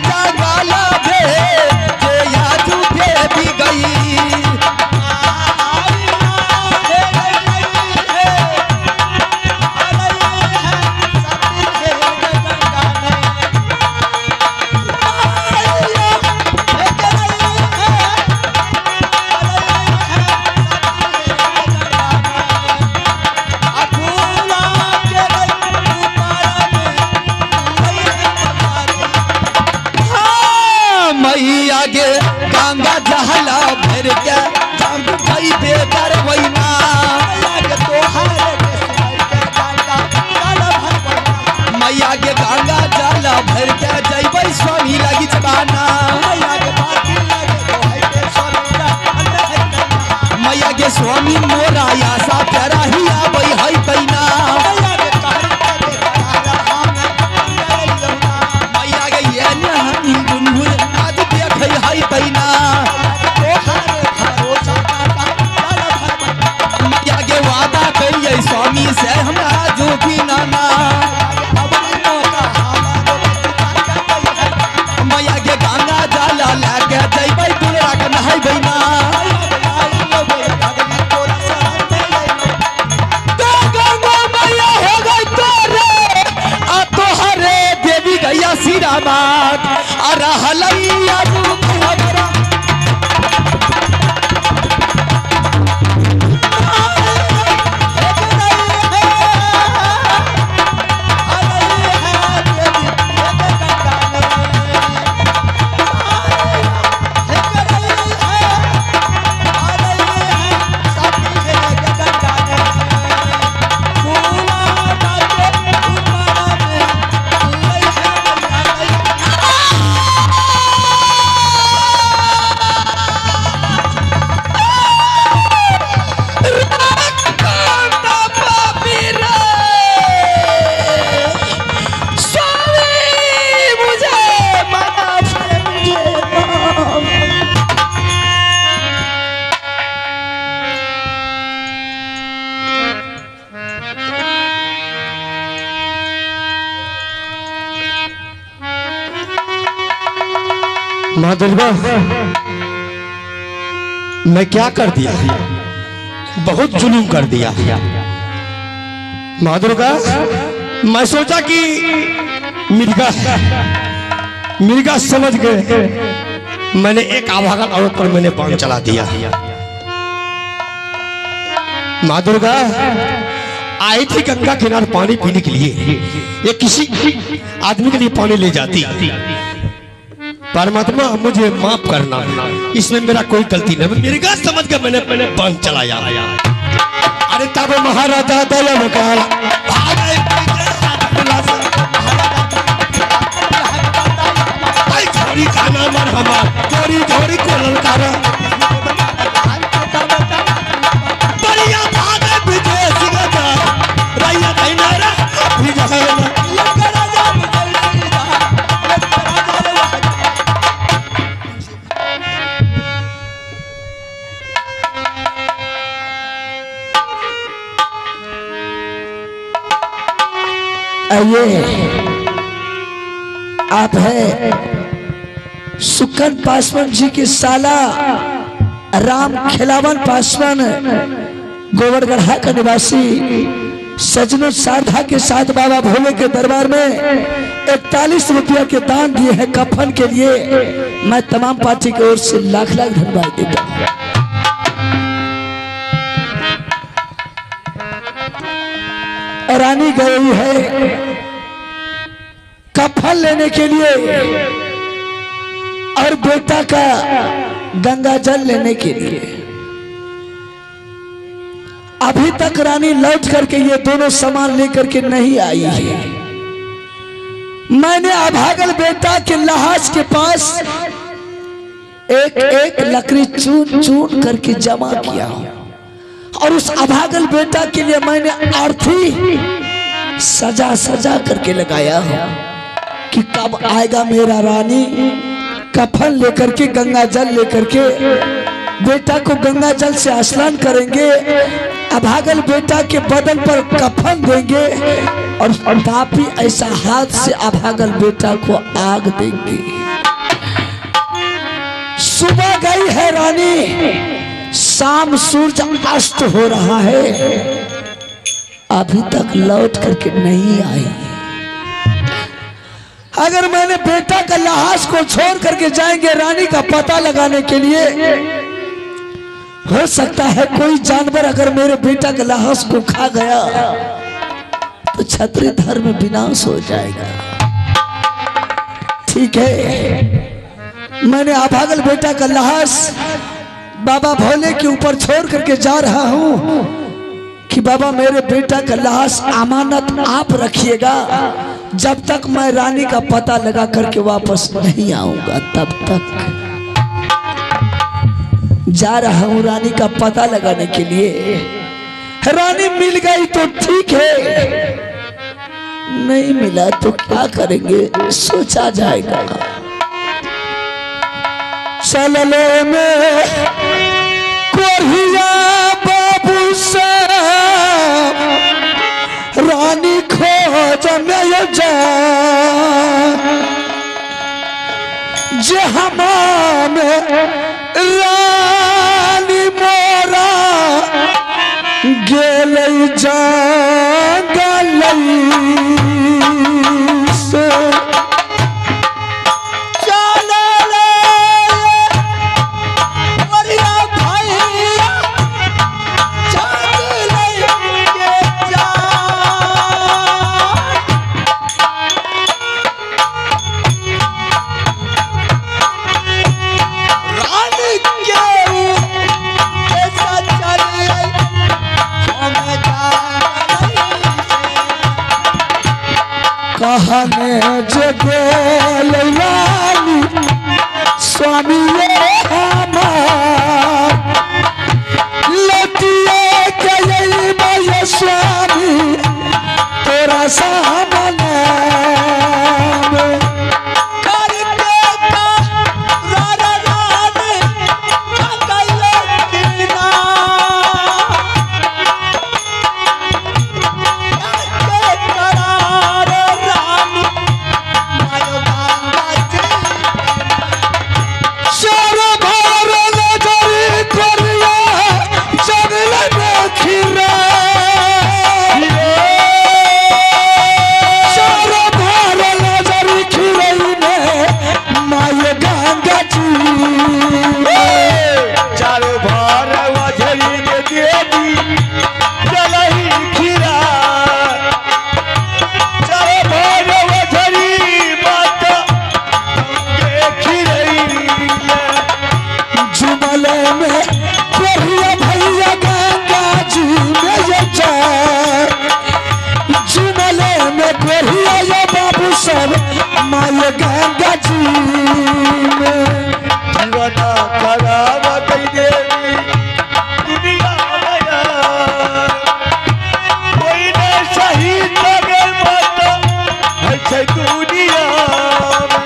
जगाला भे जे आज भी गई मैया गे गंगा जहला भर के जब भाई बेदर वैना मैया गे गंगा जहला भर के जैबै स्वामी लगी जबाना मैया गे स्वामी मोरा आशा तेरा ही आबै है कैना मैया गे ये नहीं गुनगुन पैना मैया के वादा करिए स्वामी से हमरा जो भी नाना मैया के गंगा जाला लेके जैबै दुनिया के नहाय बैना तो गंगा मैया हो गई तोरे आ तोहरे देवी गैया सिरा मात आ रहलैया माँ दुर्गा मैं क्या कर दिया बहुत जुलूम कर दिया माँ दुर्गा मैं सोचा कि मिर्गा समझ गए मैंने एक अभागन औरत पर मैंने बाण चला दिया माँ दुर्गा आई थी गंगा किनारे पानी पीने के लिए ये किसी आदमी के लिए पानी ले जाती परमात्मा मुझे माफ करना इसमें मेरा कोई गलती नहीं मेरी बात समझ के मैंने बाण चलाया अरे तब महाराजा दयाल झोरी खाना मर हमार झोरी झोरी को ललकारा बढ़िया भागे विजय सिंह रैया कैनारा आइए आप है सुकन पासवान जी की साला राम खिलावन पासवान गोवर्धन का निवासी सजनों शारदा के साथ बाबा भोले के दरबार में 41 रुपया के दान दिए हैं कफन के लिए मैं तमाम पार्टी की ओर से लाख लाख धन्यवाद देता हूँ। रानी गई है कफन लेने के लिए और बेटा का गंगा जल लेने के लिए। अभी तक रानी लौट करके ये दोनों सामान लेकर के नहीं आई है। मैंने अभागल बेटा के लहाज के पास एक एक लकड़ी चून चून करके जमा किया और उस अभागल बेटा के लिए मैंने आरती सजा सजा करके लगाया कि कब आएगा मेरा रानी कफन लेकर के गंगा जल लेकर के बेटा को गंगा जल से स्नान करेंगे, अभागल बेटा के बदन पर कफन देंगे और पापी ऐसा हाथ से अभागल बेटा को आग देंगे। सुबह गई है रानी, शाम सूरज अस्त हो रहा है, अभी तक लौट करके नहीं आई। अगर मैंने बेटा का लाश को छोड़ करके जाएंगे रानी का पता लगाने के लिए, हो सकता है कोई जानवर अगर मेरे बेटा के लाश को खा गया तो छत्रीधर में विनाश हो जाएगा। ठीक है, मैंने अभागल बेटा का लाश बाबा भोले के ऊपर छोड़ करके जा रहा हूं कि बाबा मेरे बेटा का लाश अमानत आप रखिएगा, जब तक मैं रानी का पता लगा करके वापस नहीं आऊंगा तब तक। जा रहा हूं रानी का पता लगाने के लिए। रानी मिल गई तो ठीक है, नहीं मिला तो क्या करेंगे सोचा जाएगा। चलले में कोरिया बाबू से रानी खोज में जा, जहां में रानी मोरा गेलई जंगलई से। कहने जगे रानी स्वामी हमार, लौटिए गई मैं स्वामी तोरा सामने में। माय गंगा जी में जीवना खराब कई देवी दुनिया में, कोई ने शहीद लगे मत है दुनिया में।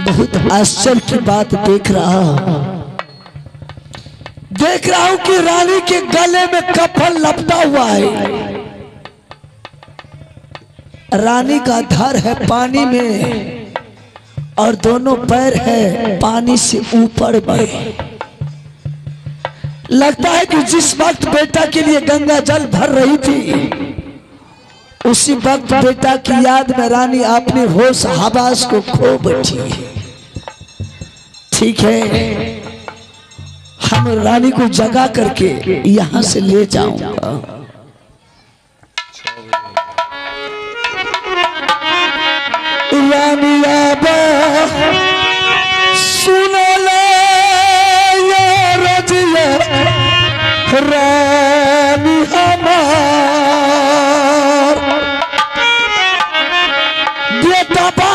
बहुत आश्चर्य की बात देख रहा हूं कि रानी के गले में कफन लपटा हुआ है। रानी का धर है पानी में और दोनों पैर है पानी से ऊपर में। लगता है कि जिस वक्त बेटा के लिए गंगा जल भर रही थी, उसी वक्त बेटा की याद में रानी अपने होश हवास को खो बैठी। ठीक है, हम रानी को जगा करके यहां से ले जाऊंगा। रानी आबा सुन ले ये रजिया, रानी हमार बेटा बा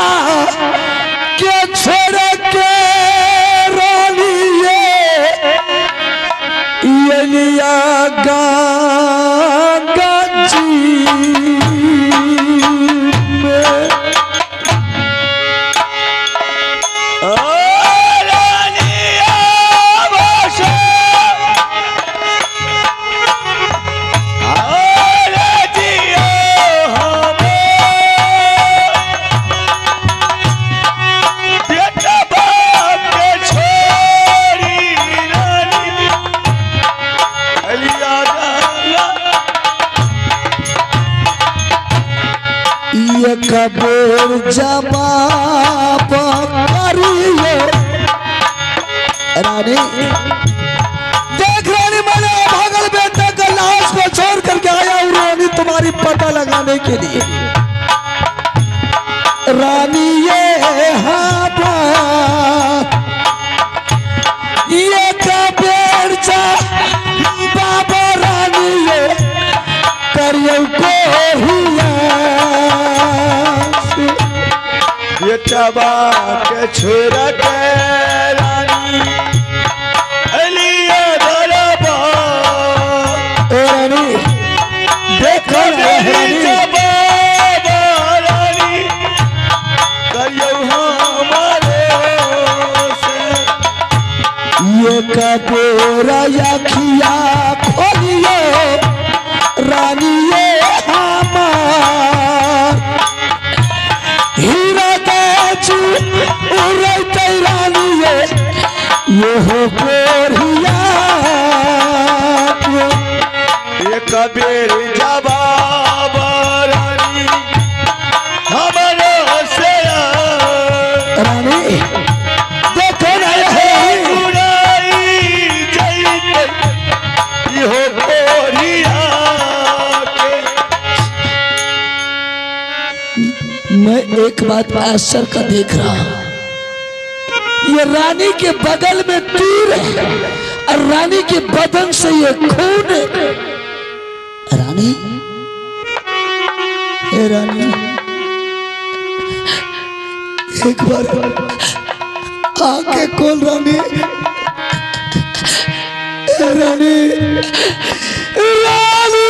के छोड़ के रानी ये लिया गा बेर जवाब करिए रानी। देख रानी, मैंने भागल बेटा का लाश को छोड़ करके आया हूँ रानी तुम्हारी पता लगाने के लिए। रानी ये ये का बेर जा बाबा रानी ये करियो को ये चबा के छोरा के रानी अलिया दरबा रानी देखो रानी रानी करियो हमारे से ये कबोरा या खिया खोलियो रानी ये हमार हीरा दाजू उड़ते रानी ये हो गोरिया ये कबीर जवाब रानी हमारे से रानी देखो ना हो गोरिया मैं एक बात आश्चर्य का देख रहा हूं, ये रानी के बगल में तीर है और रानी के बदन से ये खून है। रानी ए रानी एक बार आके खोल रानी। ए रानी रानी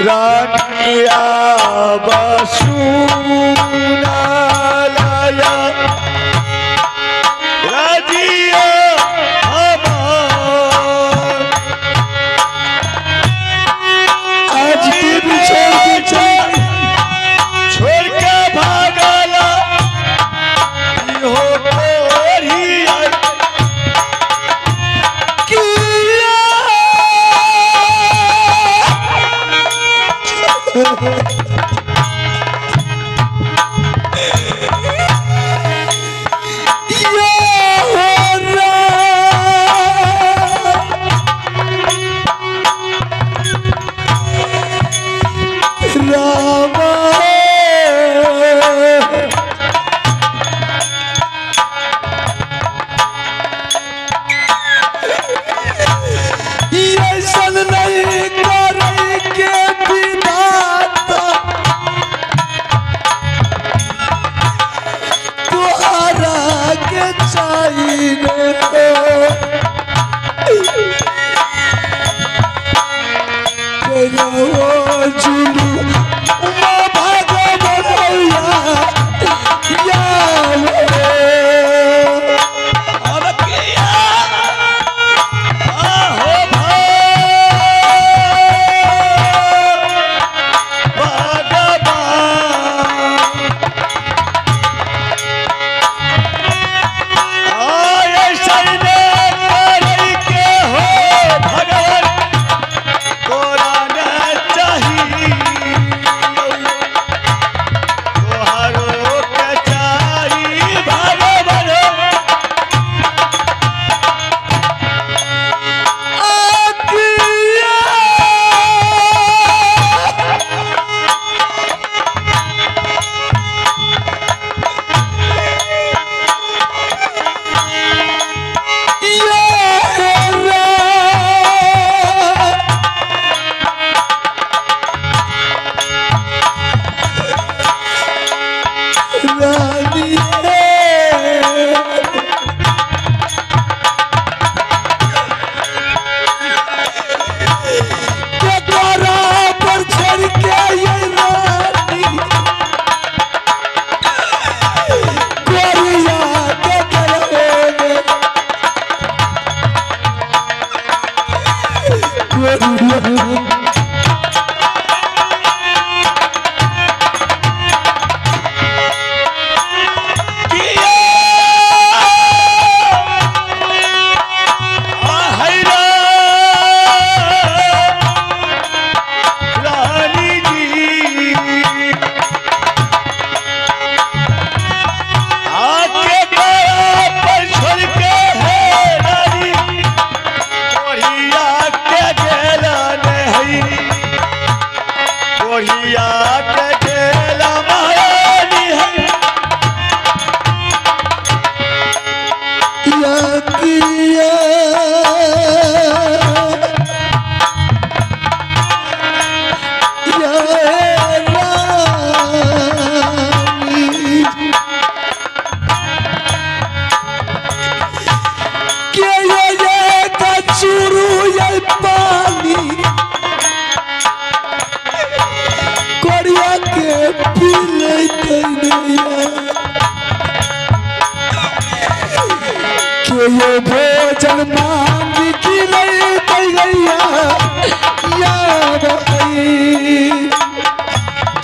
रानिया बसूना लाया राजिया हमार आज के भी छोड़ के भागला हो गोरिया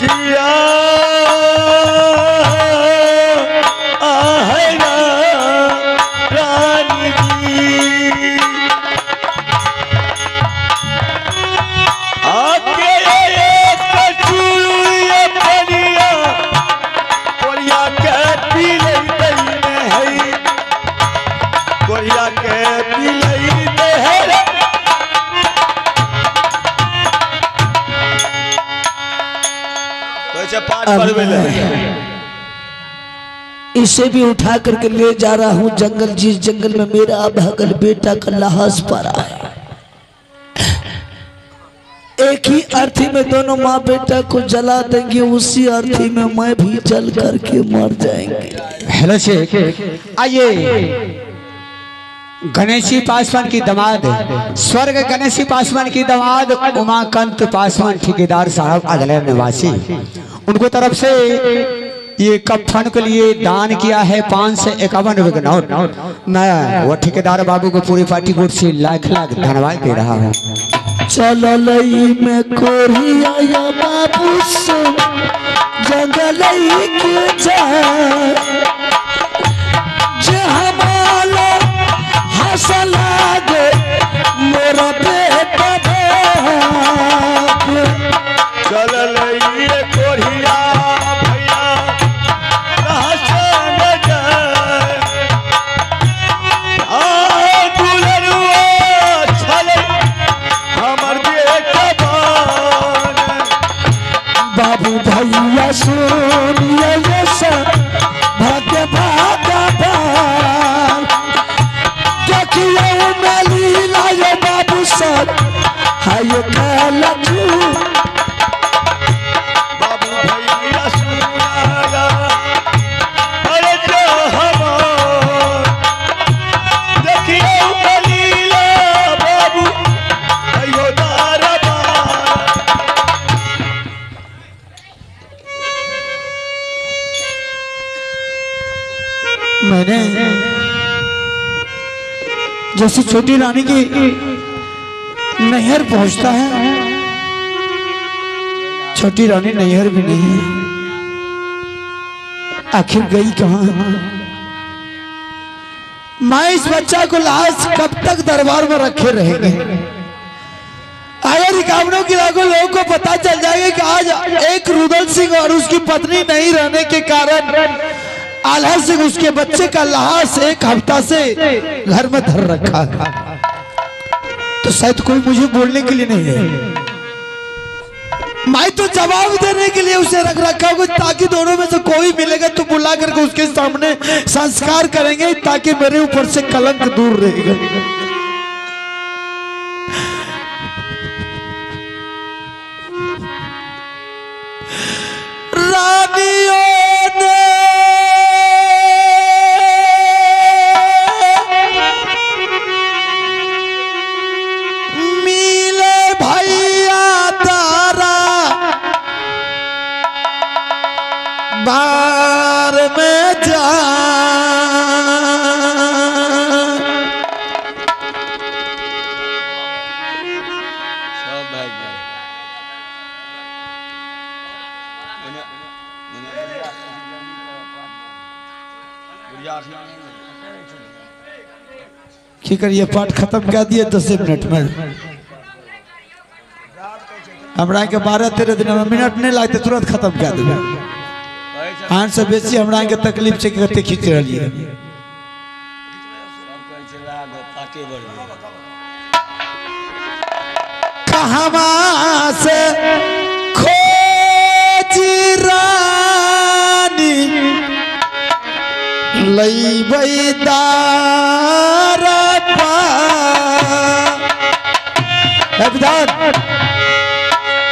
जिया आहना रानी जी आके कचूरिया पनिया कोरिया के पी लई है कोरिया के पी लई है पाठ पढ़वे इसे भी उठा करके ले जा रहा हूँ जंगल, जिस जंगल में मेरा अभागल बेटा का लाश पड़ा है। एक ही अर्थी में दोनों माँ बेटा को जला देंगे, उसी अर्थी में मैं भी जल करके मर जाएंगे। हेलो शेख, आइए। गणेशी पासवान की दामाद, स्वर्ग गणेशी पासवान की दामाद उमाकांत पासवान ठेकेदार साहब अदलेर निवासी, उनको तरफ से ये कफन के लिए दान किया है 551 रुपए का नोट। मैं वो ठेकेदार बाबू को पूरी पार्टी कोर्ट से लाख लाख धन्यवाद दे रहा हूँ। चलो लई में कोरिया बाबू से जंगल के जा हसला दे मोरा बेटा चल लई कोरिया भैया हसन जाए आ दुलरुआ चल हमर बेटा बान बाबू भैया सुनिए ये सब भाग्य भागा बाबू सर हाय बाबू भैया सुनाला अरे जो हम देखियो कलीला बाबू अयो दारबा मैंने जैसे छोटी रानी की नहर पहुंचता है, छोटी रानी नहर भी नहीं है, आखिर गई कहां? मैं इस बच्चा को लाश कब तक दरबार में रखे रहेंगे? अगर कामनों की लाखों लोगों को पता चल जाएगा कि आज एक रुदल सिंह और उसकी पत्नी नहीं रहने के कारण आल्हा सिंह उसके बच्चे का लाश एक हफ्ता से घर में धर रखा है, तो शायद कोई मुझे बोलने के लिए नहीं है। मैं तो जवाब देने के लिए उसे रख रखा हूँ ताकि दोनों में से कोई मिलेगा तो बुला करके उसके सामने संस्कार करेंगे ताकि मेरे ऊपर से कलंक दूर रहेगा। रानियों ने बार में जा सब भाग गए की करिए पाठ खत्म कर दिए 10 मिनट में। हमरा के 12-13 दिन में मिनट नहीं लगते, तुरंत खत्म कर देवे। आन से बेसी हमरा के तकलीफ से कते खींच रही है। कहवा से खोजी रानी लई दारा पा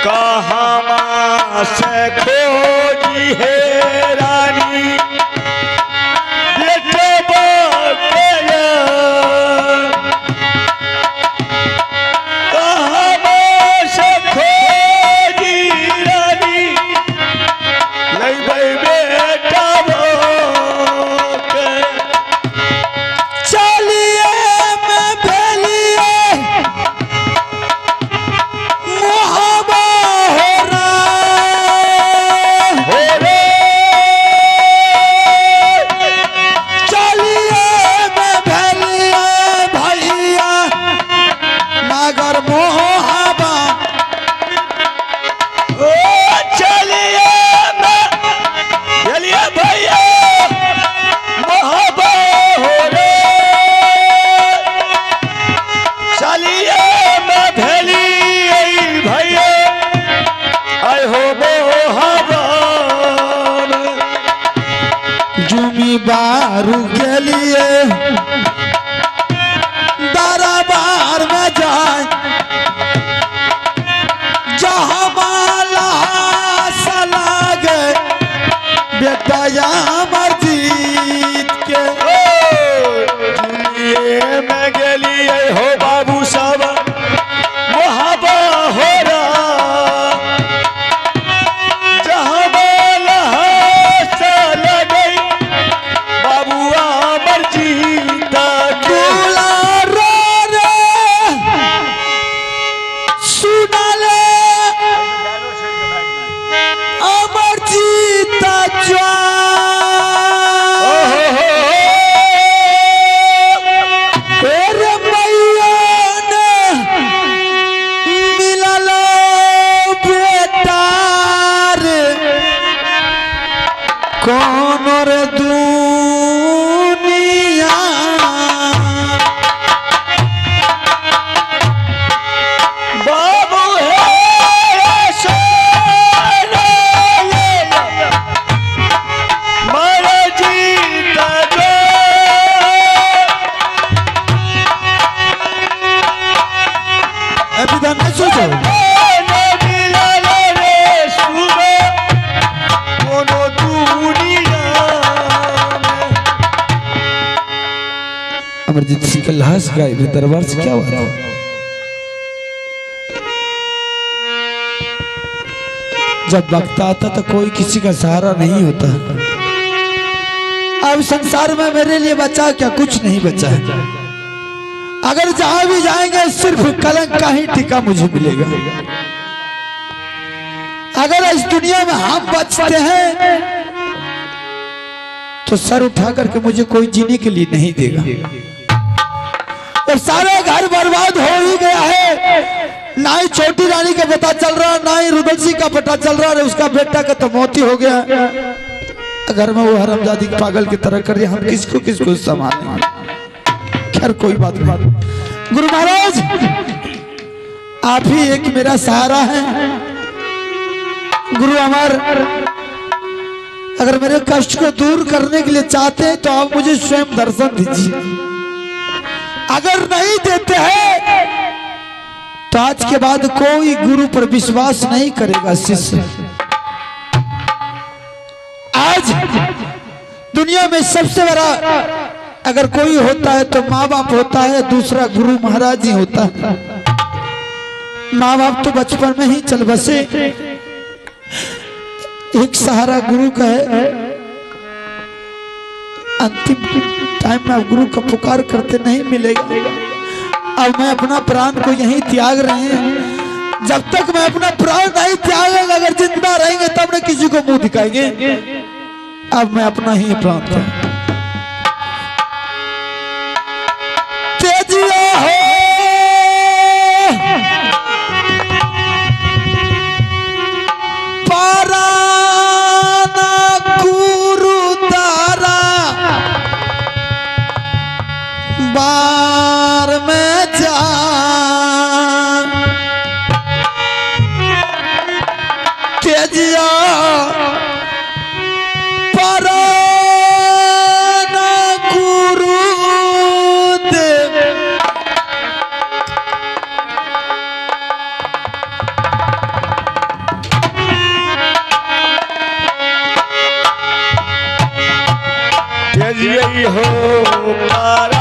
कहाँ से खोजी है रानी बेटवा गया कहाँ से खोजी रानी लई भाई बेटवा चलिए मैं भेलिए बारू के लिए दरबार में जाए जहाँ माला सलागे बेटा अमर जीत के दुनिया में गलिए हो बाबू साहब वहां हो रहा जहाँ माला सलागे बाबू अमर जीत दूल्हा रो रे सुना ले अमर जीता तेरे मैया ने मिला लो बेटा रे कौन रे दुनिया बाबू है सोना मारा जीता जो अभी तो नहीं सोचो अमरजीत सिंह का लाश गाय दरबार से क्या हुआ? जब वक्त आता तो कोई किसी का सहारा नहीं होता। अब संसार में मेरे लिए बचा क्या? कुछ नहीं बचा है। अगर जहां भी जाएंगे सिर्फ कलंक का ही टीका मुझे मिलेगा। अगर इस दुनिया में हम बचते हैं तो सर उठा करके मुझे कोई जीने के लिए नहीं देगा। और सारा घर बर्बाद हो ही गया है। ना ही छोटी रानी का पता चल रहा, ना ही रुदल सिंह का पता चल रहा है। उसका बेटा का तो मौत ही हो गया। अगर मैं वो हरामजादी पागल की तरह कर हम किसको संभालें? खैर कोई बात नहीं। गुरु महाराज आप ही एक मेरा सहारा है। गुरु अमर अगर मेरे कष्ट को दूर करने के लिए चाहते हैं तो आप मुझे स्वयं दर्शन दीजिए। अगर नहीं देते हैं तो आज के बाद कोई गुरु पर विश्वास नहीं करेगा शिष्य। आज दुनिया में सबसे बड़ा अगर कोई होता है तो माँ बाप होता है, दूसरा गुरु महाराज ही होता है। माँ बाप तो बचपन में ही चल बसे, एक सहारा गुरु का है। अंतिम टाइम में आप गुरु का पुकार करते नहीं मिलेगा। अब मैं अपना प्राण को यहीं त्याग रहे हैं। जब तक मैं अपना प्राण नहीं त्यागेंगे, अगर जिंदा रहेंगे तब न किसी को मुंह दिखाएंगे। अब मैं अपना ही प्राण त्याग तेजिया हो बार में जा तेजिया पर गुरु देव तेजिया हो पारा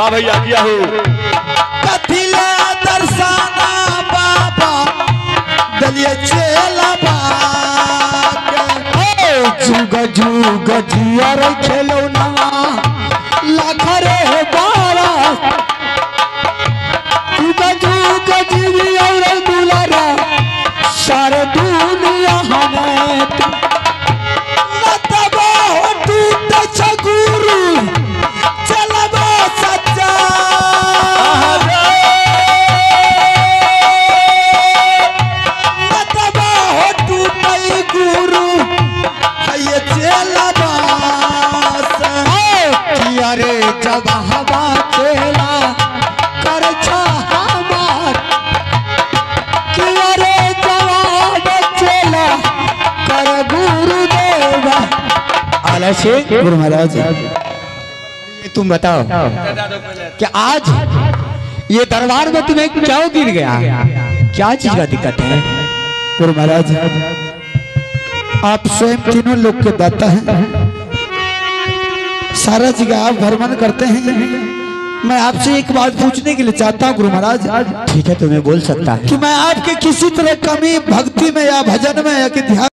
वाह भैया किया हो कथिले दर्शाना बाबा दलिए चेला जुग जुग जिया रे खेलो ना लाख रे बारा जुग जुग जिया रे दुलारा सारे दुनिया हमें नतबा हो टूट गुरु चलबा सच्चा नतबा हो टूट गुरु ये चलबा किया रे जब हवा चला कर हमार किया रे जवाब चला कर गुरुदेवा आला से गुरु महाराज ये तुम बताओ कि आज ये दरबार में तुम्हें क्या गिर गया क्या चीज का दिक्कत है गुरु महाराज आप स्वयं तीनों लोग के दाता हैं सारा जगह आप भ्रमण करते हैं मैं आपसे एक बात पूछने के लिए चाहता हूँ गुरु महाराज ठीक है तुम्हें बोल सकता है कि मैं आपके किसी तरह कमी भक्ति में या भजन में या कि ध्यान